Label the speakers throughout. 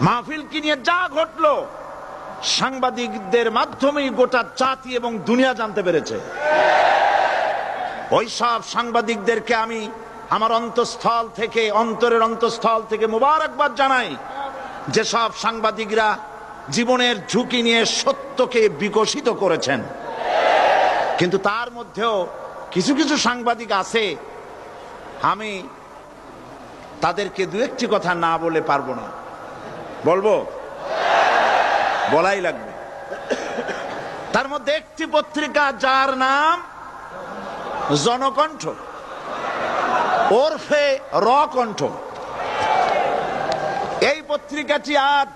Speaker 1: মাহফিল কি নিয়ে যা ঘটলো সাংবাদিকদের মাধ্যমেই গোটা জাতি এবং দুনিয়া জানতে পেরেছে। ওই সব সাংবাদিকদেরকে আমি আমার অন্তরের অন্তঃস্থল থেকে মোবারকবাদ জানাই, যে সব সাংবাদিকরা জীবনের ঝুঁকি নিয়ে সত্যকে বিকশিত করেছেন। কিন্তু তার মধ্যেও কিছু কিছু সাংবাদিক আছে, আমি তাদেরকে দু একটি কথা না বলে পারবো না। বলবো? বলাই লাগবে। তার মধ্যে একটি পত্রিকা যার নাম জনকণ্ঠ ওরফে রকণ্ঠ, এই পত্রিকাটি আজ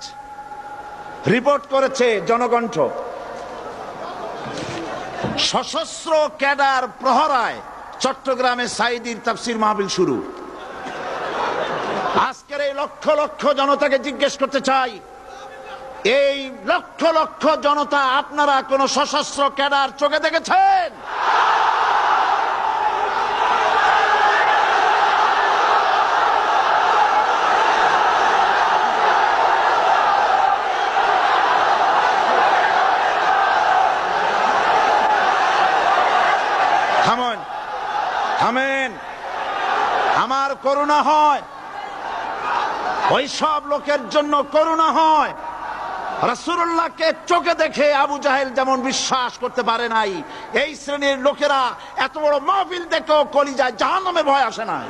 Speaker 1: রিপোর্ট করেছে জনকণ্ঠ, সশস্ত্র ক্যাডার প্রহরায় চট্টগ্রামে সাঈদীর তাফসীর মাহফিল শুরু। আজকের এই লক্ষ লক্ষ জনতাকে জিজ্ঞেস করতে চাই, এই লক্ষ লক্ষ জনতা আপনারা কোন সশস্ত্র ক্যাডার চোখে দেখেছেন? থামেন। আমার করুণা হয়, ওই সব লোকের জন্য করুণা হয়। রাসূলুল্লাহকে চোখে দেখে আবু জাহেল যেমন বিশ্বাস করতে পারে নাই, এই শ্রেণীর লোকেরা এত বড় মাহফিল দেখেও কলিজায় জাহান্নামের ভয় আসে নাই।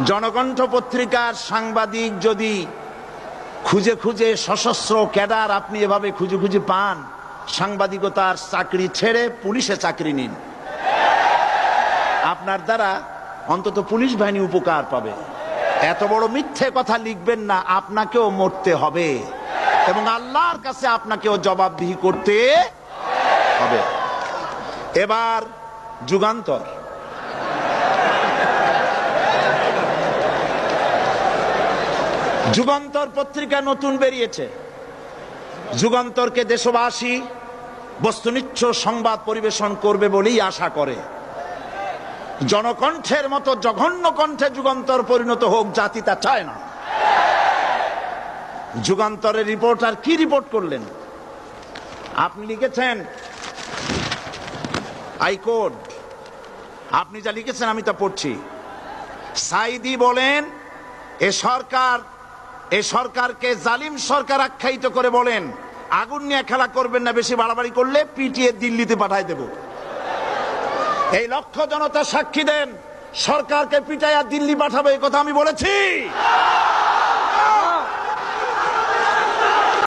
Speaker 1: জনকণ্ঠ পত্রিকার সাংবাদিক যদি খুঁজে খুঁজে সশস্ত্র ক্যাডার আপনি এভাবে খুঁজে খুঁজে পান, সাংবাদিকতার চাকরি ছেড়ে পুলিশে চাকরি নিন। আপনার দ্বারা অন্তত পুলিশ বাহিনী উপকার পাবে। এত বড় মিথ্যে কথা লিখবেন না, আপনাকেও মরতে হবে এবং আল্লাহর কাছে আপনাকেও জবাবদিহি করতে হবে। এবার যুগান্তর পত্রিকা নতুন বেরিয়েছে। যুগান্তরকে দেশবাসী বস্তুনিষ্ঠ সংবাদ পরিবেশন করবে বলেই আশা করে। জনকণ্ঠের মতো জঘন্য কণ্ঠে যুগান্তর পরিণত হোক, জাতি তা চায় না। যুগান্তরের রিপোর্টার কি রিপোর্ট করলেন? আপনি লিখেছেন হাইকোর্ট, আপনি যা লিখেছেন আমি তা পড়ছি। সাঈদী বলেন এ সরকারকে জালিম সরকার আখ্যায়িত করে বলেন, আগুন নিয়ে খেলা করবেন না, বেশি বাড়াবাড়ি করলে পিটিয়ে দিল্লিতে পাঠায় দেব। এই লক্ষ জনতা সাক্ষী দেন, সরকারকে পিটাইয়া দিল্লি পাঠাবে, এই কথা আমি বলেছি।